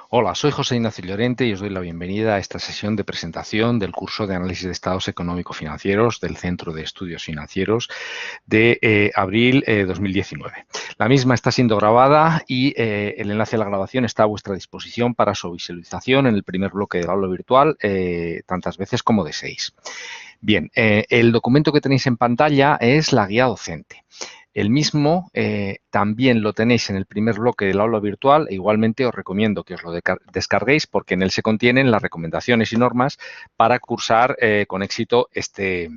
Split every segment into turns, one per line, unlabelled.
Hola, soy José Ignacio Llorente y os doy la bienvenida a esta sesión de presentación del curso de Análisis de Estados Económico-Financieros del Centro de Estudios Financieros de abril 2019. La misma está siendo grabada y el enlace a la grabación está a vuestra disposición para su visualización en el primer bloque del aula virtual, tantas veces como deseéis. Bien, el documento que tenéis en pantalla es la guía docente. El mismo también lo tenéis en el primer bloque del aula virtual e igualmente os recomiendo que os lo descarguéis porque en él se contienen las recomendaciones y normas para cursar con éxito este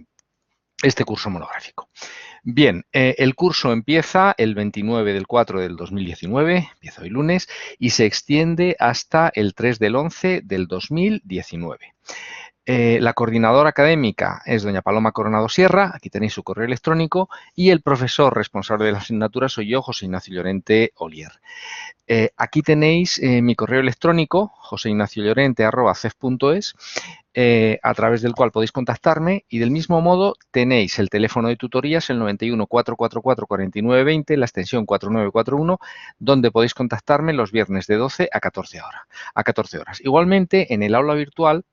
curso monográfico. Bien, el curso empieza el 29 del 4 del 2019, empieza hoy lunes, y se extiende hasta el 3 del 11 del 2019. La coordinadora académica es doña Paloma Coronado Sierra, aquí tenéis su correo electrónico, y el profesor responsable de la asignatura soy yo, José Ignacio Llorente Olier. Aquí tenéis mi correo electrónico, joseignaciollorente@cef.es, a través del cual podéis contactarme, y del mismo modo tenéis el teléfono de tutorías, el 91 444 49 20, la extensión 4941, donde podéis contactarme los viernes de 12 a 14 horas. Igualmente, en el aula virtual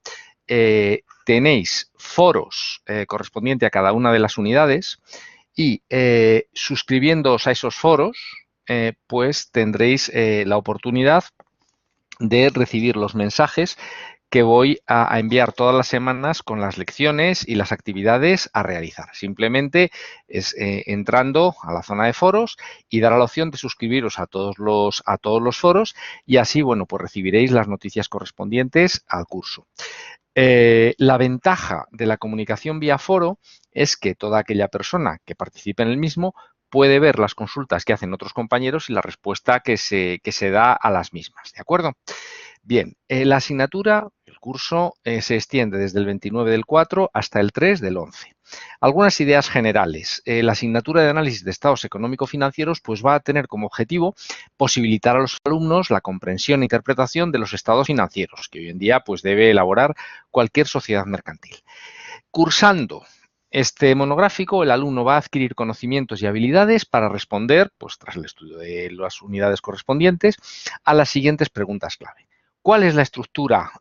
tenéis foros correspondientes a cada una de las unidades y suscribiéndoos a esos foros, pues tendréis la oportunidad de recibir los mensajes que voy a enviar todas las semanas con las lecciones y las actividades a realizar. Simplemente es entrando a la zona de foros y dar a la opción de suscribiros a todos los foros y así, bueno, pues recibiréis las noticias correspondientes al curso. La ventaja de la comunicación vía foro es que toda aquella persona que participe en el mismo puede ver las consultas que hacen otros compañeros y la respuesta que se da a las mismas, ¿de acuerdo? Bien, la asignatura, el curso, se extiende desde el 29 del 4 hasta el 3 del 11. Algunas ideas generales. La asignatura de análisis de estados económico-financieros pues va a tener como objetivo posibilitar a los alumnos la comprensión e interpretación de los estados financieros que hoy en día pues debe elaborar cualquier sociedad mercantil. Cursando este monográfico, el alumno va a adquirir conocimientos y habilidades para responder, pues tras el estudio de las unidades correspondientes, a las siguientes preguntas clave. ¿Cuál es la estructura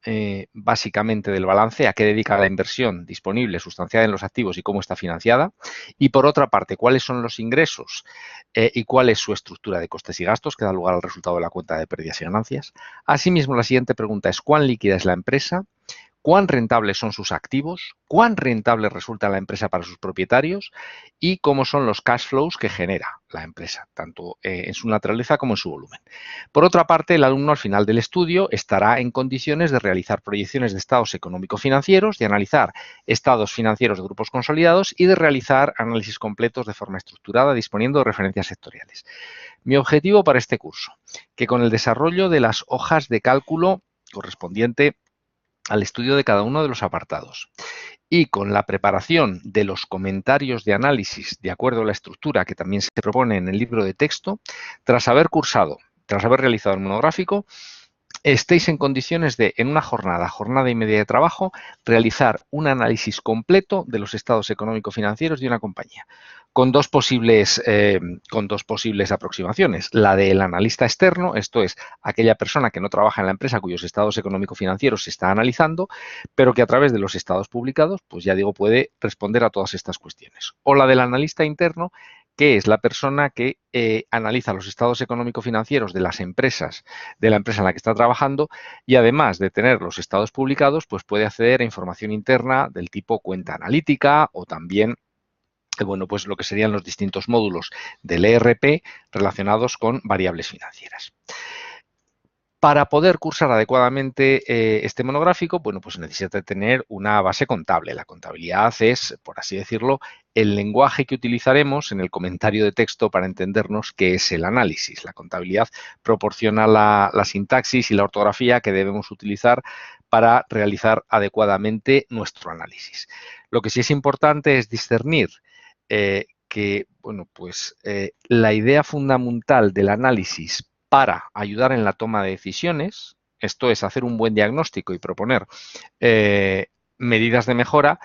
básicamente del balance? ¿A qué dedica la inversión disponible sustanciada en los activos y cómo está financiada? Y por otra parte, ¿cuáles son los ingresos y cuál es su estructura de costes y gastos que da lugar al resultado de la cuenta de pérdidas y ganancias? Asimismo, la siguiente pregunta es ¿cuán líquida es la empresa? ¿Cuán rentables son sus activos? ¿Cuán rentable resulta la empresa para sus propietarios? Y cómo son los cash flows que genera la empresa, tanto en su naturaleza como en su volumen. Por otra parte, el alumno al final del estudio estará en condiciones de realizar proyecciones de estados económico-financieros, de analizar estados financieros de grupos consolidados y de realizar análisis completos de forma estructurada, disponiendo de referencias sectoriales. Mi objetivo para este curso, que con el desarrollo de las hojas de cálculo correspondiente al estudio de cada uno de los apartados y con la preparación de los comentarios de análisis de acuerdo a la estructura que también se propone en el libro de texto, tras haber realizado el monográfico, estéis en condiciones de, en una jornada y media de trabajo, realizar un análisis completo de los estados económico-financieros de una compañía, con dos posibles aproximaciones. La del analista externo, esto es, aquella persona que no trabaja en la empresa cuyos estados económico-financieros se está analizando, pero que a través de los estados publicados, pues ya digo, puede responder a todas estas cuestiones. O la del analista interno, que es la persona que analiza los estados económico-financieros de las empresas, de la empresa en la que está trabajando, y además de tener los estados publicados, pues puede acceder a información interna del tipo cuenta analítica o también bueno, pues lo que serían los distintos módulos del ERP relacionados con variables financieras. Para poder cursar adecuadamente este monográfico, bueno, pues necesita tener una base contable. La contabilidad es, por así decirlo, el lenguaje que utilizaremos en el comentario de texto para entendernos qué es el análisis. La contabilidad proporciona la sintaxis y la ortografía que debemos utilizar para realizar adecuadamente nuestro análisis. Lo que sí es importante es discernir que, bueno, pues la idea fundamental del análisis para ayudar en la toma de decisiones, esto es hacer un buen diagnóstico y proponer medidas de mejora,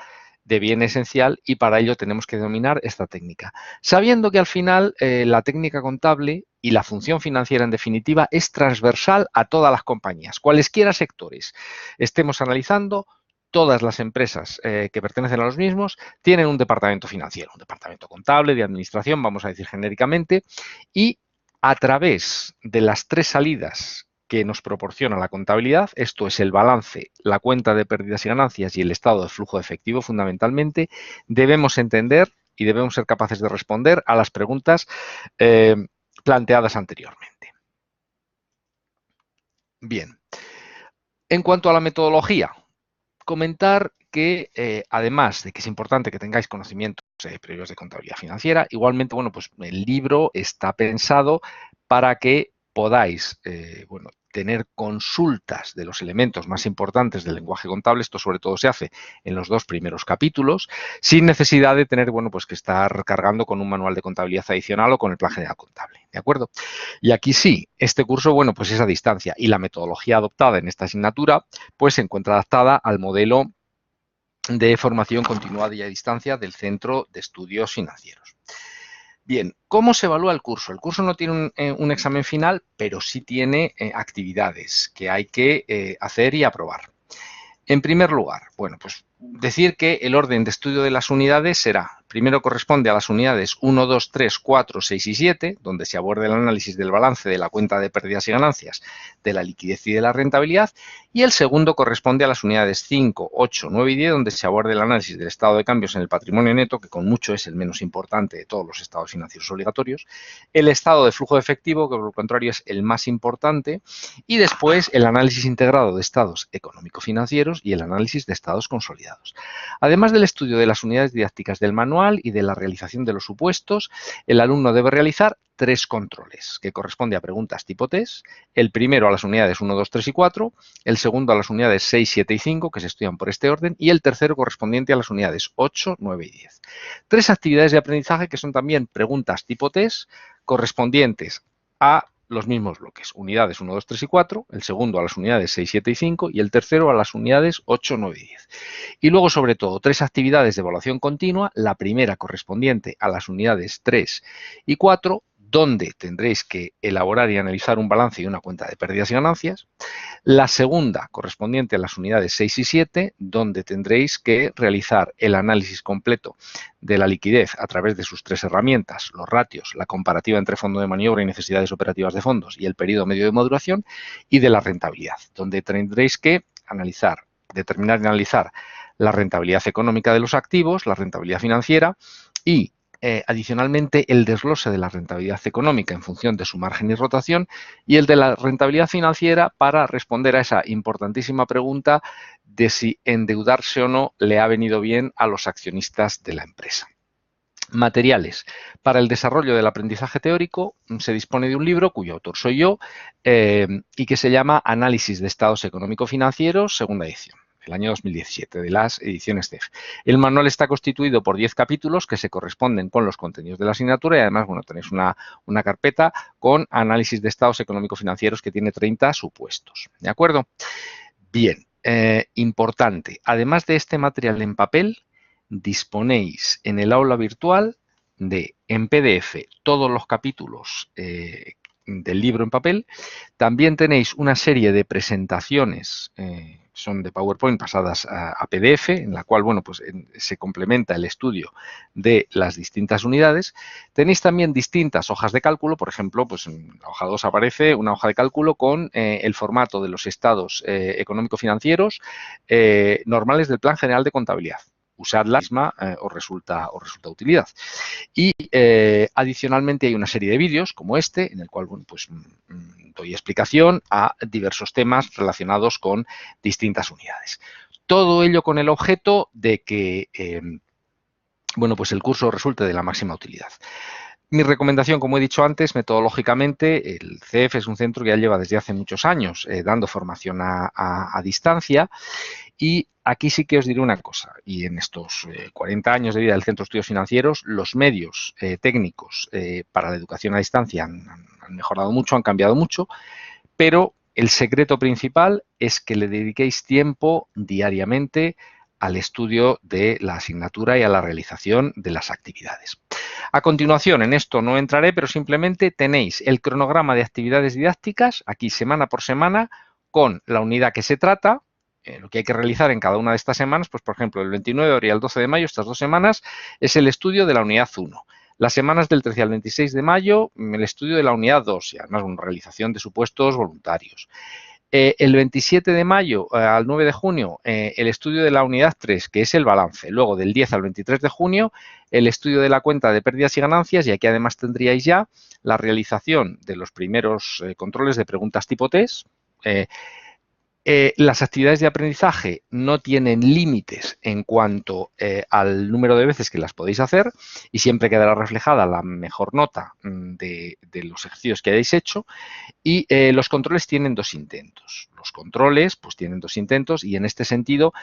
de bien esencial y para ello tenemos que dominar esta técnica. Sabiendo que al final la técnica contable y la función financiera en definitiva es transversal a todas las compañías, cualesquiera sectores estemos analizando. Todas las empresas que pertenecen a los mismos tienen un departamento financiero, un departamento contable, de administración, vamos a decir genéricamente, y a través de las tres salidas que nos proporciona la contabilidad, esto es el balance, la cuenta de pérdidas y ganancias y el estado de flujo de efectivo fundamentalmente, debemos entender y debemos ser capaces de responder a las preguntas planteadas anteriormente. Bien, en cuanto a la metodología, comentar que además de que es importante que tengáis conocimientos previos de contabilidad financiera, igualmente, bueno, pues el libro está pensado para que podáis, tener consultas de los elementos más importantes del lenguaje contable. Esto sobre todo se hace en los 2 primeros capítulos, sin necesidad de tener, bueno, pues que estar cargando con un manual de contabilidad adicional o con el plan general contable, ¿de acuerdo? Y aquí sí, este curso, bueno, pues es a distancia y la metodología adoptada en esta asignatura, pues se encuentra adaptada al modelo de formación continuada y a distancia del Centro de Estudios Financieros. Bien, ¿cómo se evalúa el curso? El curso no tiene un examen final, pero sí tiene actividades que hay que hacer y aprobar. En primer lugar, bueno, pues decir que el orden de estudio de las unidades será, primero corresponde a las unidades 1, 2, 3, 4, 6 y 7, donde se aborda el análisis del balance de la cuenta de pérdidas y ganancias, de la liquidez y de la rentabilidad, y el segundo corresponde a las unidades 5, 8, 9 y 10, donde se aborda el análisis del estado de cambios en el patrimonio neto, que con mucho es el menos importante de todos los estados financieros obligatorios, el estado de flujo de efectivo, que por el contrario es el más importante, y después el análisis integrado de estados económico-financieros y el análisis de estados consolidados. Además del estudio de las unidades didácticas del manual y de la realización de los supuestos, el alumno debe realizar 3 controles, que corresponde a preguntas tipo test, el primero a las unidades 1, 2, 3 y 4, el segundo a las unidades 6, 7 y 5, que se estudian por este orden, y el tercero correspondiente a las unidades 8, 9 y 10. 3 actividades de aprendizaje que son también preguntas tipo test, correspondientes a los mismos bloques, unidades 1, 2, 3 y 4, el segundo a las unidades 6, 7 y 5 y el tercero a las unidades 8, 9 y 10. Y luego, sobre todo, 3 actividades de evaluación continua, la primera correspondiente a las unidades 3 y 4, donde tendréis que elaborar y analizar un balance y una cuenta de pérdidas y ganancias. La segunda, correspondiente a las unidades 6 y 7, donde tendréis que realizar el análisis completo de la liquidez a través de sus 3 herramientas, los ratios, la comparativa entre fondo de maniobra y necesidades operativas de fondos y el periodo medio de maduración, y de la rentabilidad, donde tendréis que determinar y analizar la rentabilidad económica de los activos, la rentabilidad financiera y adicionalmente el desglose de la rentabilidad económica en función de su margen y rotación y el de la rentabilidad financiera para responder a esa importantísima pregunta de si endeudarse o no le ha venido bien a los accionistas de la empresa. Materiales. Para el desarrollo del aprendizaje teórico se dispone de un libro cuyo autor soy yo y que se llama Análisis de estados económico-financieros, segunda edición, el año 2017, de las ediciones CEF. El manual está constituido por 10 capítulos que se corresponden con los contenidos de la asignatura y además, bueno, tenéis una carpeta con análisis de estados económico-financieros que tiene 30 supuestos. ¿De acuerdo? Bien, importante. Además de este material en papel, disponéis en el aula virtual en PDF todos los capítulos del libro en papel. También tenéis una serie de presentaciones, son de PowerPoint pasadas a PDF, en la cual, bueno, pues se complementa el estudio de las distintas unidades. Tenéis también distintas hojas de cálculo, por ejemplo, pues en la hoja 2 aparece una hoja de cálculo con el formato de los estados económico-financieros normales del Plan General de Contabilidad. Usadla misma os resulta utilidad. Y adicionalmente hay una serie de vídeos como este, en el cual, bueno, pues doy explicación a diversos temas relacionados con distintas unidades. Todo ello con el objeto de que bueno, pues el curso resulte de la máxima utilidad. Mi recomendación, como he dicho antes, metodológicamente, el CEF es un centro que ya lleva desde hace muchos años dando formación a distancia. Y aquí sí que os diré una cosa, y en estos 40 años de vida del Centro de Estudios Financieros, los medios técnicos para la educación a distancia han mejorado mucho, han cambiado mucho, pero el secreto principal es que le dediquéis tiempo diariamente al estudio de la asignatura y a la realización de las actividades. A continuación, en esto no entraré, pero simplemente tenéis el cronograma de actividades didácticas, aquí semana por semana, con la unidad que se trata, lo que hay que realizar en cada una de estas semanas, pues por ejemplo, el 29 de abril y el 12 de mayo, estas 2 semanas, es el estudio de la unidad 1. Las semanas del 13 al 26 de mayo, el estudio de la unidad 2 y además una realización de supuestos voluntarios. El 27 de mayo al 9 de junio, el estudio de la unidad 3, que es el balance. Luego, del 10 al 23 de junio, el estudio de la cuenta de pérdidas y ganancias, y aquí además tendríais ya la realización de los primeros controles de preguntas tipo test. Las actividades de aprendizaje no tienen límites en cuanto al número de veces que las podéis hacer y siempre quedará reflejada la mejor nota de los ejercicios que hayáis hecho. Y los controles tienen 2 intentos. Los controles pues tienen 2 intentos y en este sentido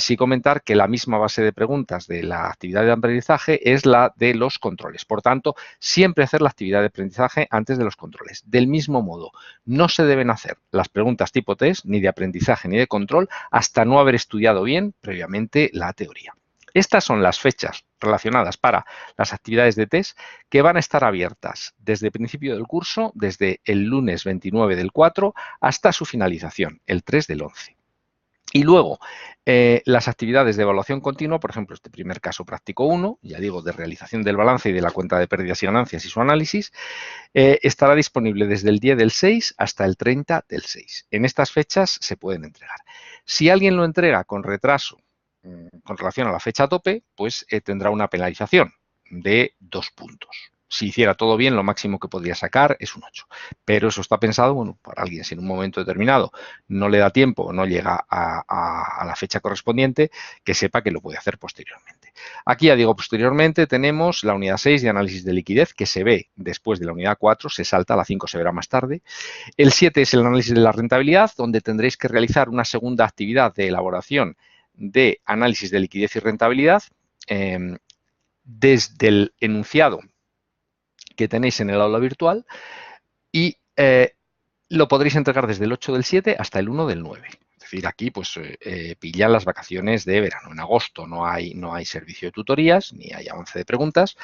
sí comentar que la misma base de preguntas de la actividad de aprendizaje es la de los controles. Por tanto, siempre hacer la actividad de aprendizaje antes de los controles. Del mismo modo, no se deben hacer las preguntas tipo test, ni de aprendizaje ni de control, hasta no haber estudiado bien previamente la teoría. Estas son las fechas relacionadas para las actividades de test que van a estar abiertas desde el principio del curso, desde el lunes 29 del 4 hasta su finalización, el 3 del 11. Y luego, las actividades de evaluación continua, por ejemplo, este primer caso práctico 1, ya digo, de realización del balance y de la cuenta de pérdidas y ganancias y su análisis, estará disponible desde el día del 6 hasta el 30 del 6. En estas fechas se pueden entregar. Si alguien lo entrega con retraso, con relación a la fecha tope, pues tendrá una penalización de 2 puntos. Si hiciera todo bien, lo máximo que podría sacar es un 8. Pero eso está pensado, bueno, para alguien si en un momento determinado no le da tiempo o no llega a la fecha correspondiente, que sepa que lo puede hacer posteriormente. Aquí ya digo, posteriormente tenemos la unidad 6 de análisis de liquidez, que se ve después de la unidad 4, se salta, la 5 se verá más tarde. El 7 es el análisis de la rentabilidad, donde tendréis que realizar una segunda actividad de elaboración de análisis de liquidez y rentabilidad desde el enunciado que tenéis en el aula virtual y lo podréis entregar desde el 8 del 7 hasta el 1 del 9. Es decir, aquí pues pillan las vacaciones de verano. En agosto no hay servicio de tutorías ni hay avance de preguntas.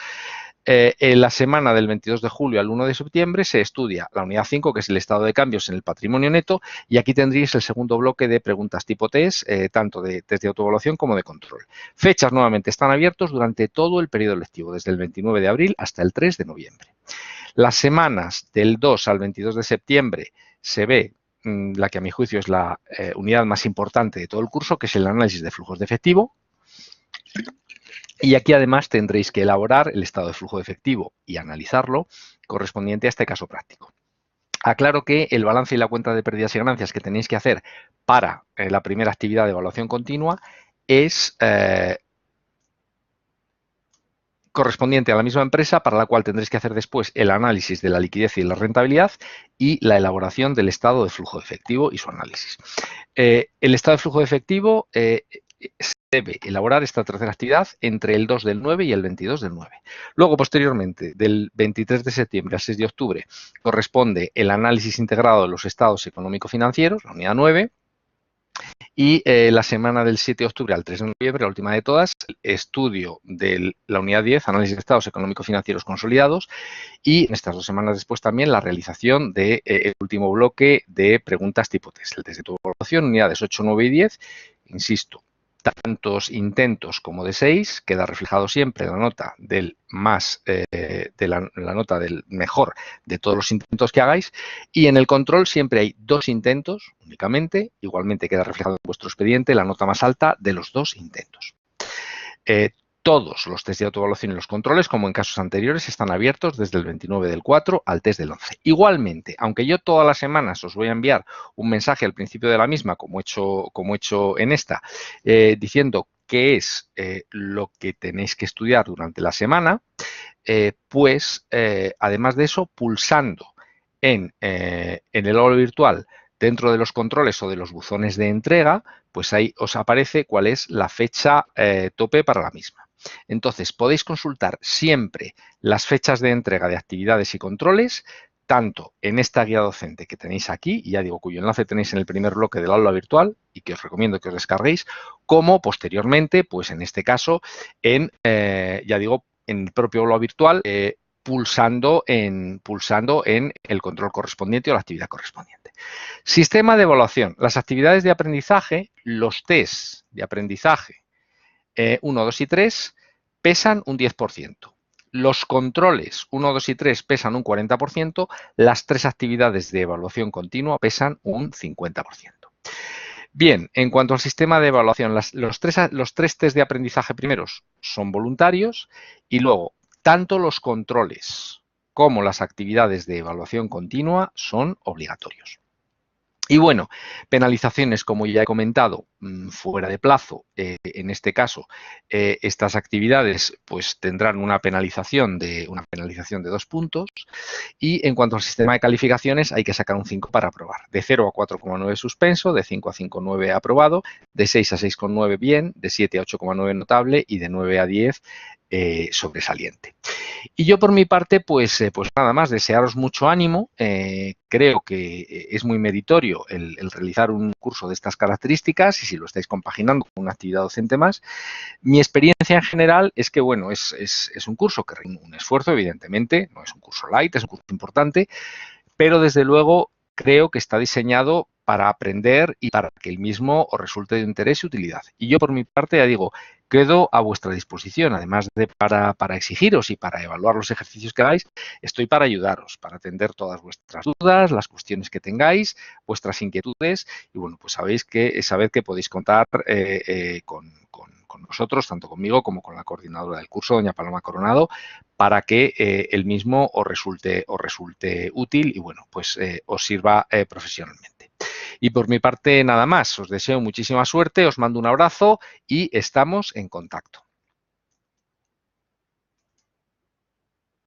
En la semana del 22 de julio al 1 de septiembre se estudia la unidad 5, que es el estado de cambios en el patrimonio neto, y aquí tendréis el segundo bloque de preguntas tipo test, tanto de test de autoevaluación como de control. Fechas nuevamente están abiertos durante todo el periodo lectivo, desde el 29 de abril hasta el 3 de noviembre. Las semanas del 2 al 22 de septiembre se ve la que a mi juicio es la unidad más importante de todo el curso, que es el análisis de flujos de efectivo. Y aquí además tendréis que elaborar el estado de flujo de efectivo y analizarlo correspondiente a este caso práctico. Aclaro que el balance y la cuenta de pérdidas y ganancias que tenéis que hacer para la primera actividad de evaluación continua es correspondiente a la misma empresa, para la cual tendréis que hacer después el análisis de la liquidez y la rentabilidad y la elaboración del estado de flujo de efectivo y su análisis. El estado de flujo de efectivo se debe elaborar esta tercera actividad entre el 2 del 9 y el 22 del 9. Luego, posteriormente, del 23 de septiembre al 6 de octubre, corresponde el análisis integrado de los estados económico-financieros, la unidad 9, y la semana del 7 de octubre al 3 de noviembre, la última de todas, estudio de la unidad 10, análisis de estados económico-financieros consolidados, y en estas 2 semanas después también la realización del último bloque de preguntas tipo test, el test de tu evaluación, unidades 8, 9 y 10, insisto, tantos intentos como de 6, queda reflejado siempre la nota del más, la nota del mejor de todos los intentos que hagáis, y en el control siempre hay 2 intentos únicamente, igualmente queda reflejado en vuestro expediente la nota más alta de los 2 intentos. Todos los test de autoevaluación y los controles, como en casos anteriores, están abiertos desde el 29 del 4 al test del 11. Igualmente, aunque yo todas las semanas os voy a enviar un mensaje al principio de la misma, como he hecho en esta, diciendo qué es lo que tenéis que estudiar durante la semana, pues además de eso, pulsando en el aula virtual dentro de los controles o de los buzones de entrega, pues ahí os aparece cuál es la fecha tope para la misma. Entonces, podéis consultar siempre las fechas de entrega de actividades y controles, tanto en esta guía docente que tenéis aquí, y ya digo, cuyo enlace tenéis en el primer bloque del aula virtual y que os recomiendo que os descarguéis, como posteriormente, pues en este caso, ya digo, en el propio aula virtual, pulsando en el control correspondiente o la actividad correspondiente. Sistema de evaluación. Las actividades de aprendizaje, los test de aprendizaje 1, 2 y 3 pesan un 10%. Los controles 1, 2 y 3 pesan un 40%. Las 3 actividades de evaluación continua pesan un 50%. Bien, en cuanto al sistema de evaluación, los tres test de aprendizaje primeros son voluntarios y luego tanto los controles como las actividades de evaluación continua son obligatorios. Y bueno, penalizaciones, como ya he comentado, fuera de plazo, en este caso, estas actividades pues tendrán una penalización de 2 puntos. Y en cuanto al sistema de calificaciones, hay que sacar un 5 para aprobar. De 0 a 4,9 suspenso, de 5 a 5,9 aprobado, de 6 a 6,9 bien, de 7 a 8,9 notable y de 9 a 10 sobresaliente. Y yo por mi parte, pues nada más, desearos mucho ánimo. Creo que es muy meritorio el realizar un curso de estas características y si lo estáis compaginando con una actividad docente más. Mi experiencia en general es que, bueno, es un curso que requiere un esfuerzo, evidentemente, no es un curso light, es un curso importante, pero desde luego creo que está diseñado para aprender y para que el mismo os resulte de interés y utilidad. Y yo por mi parte, ya digo, quedo a vuestra disposición, además de para exigiros y para evaluar los ejercicios que hagáis, estoy para ayudaros, para atender todas vuestras dudas, las cuestiones que tengáis, vuestras inquietudes y bueno, pues sabed que podéis contar con nosotros, tanto conmigo como con la coordinadora del curso, doña Paloma Coronado, para que el mismo os resulte útil y bueno, pues os sirva profesionalmente. Y por mi parte nada más, os deseo muchísima suerte, os mando un abrazo y estamos en contacto.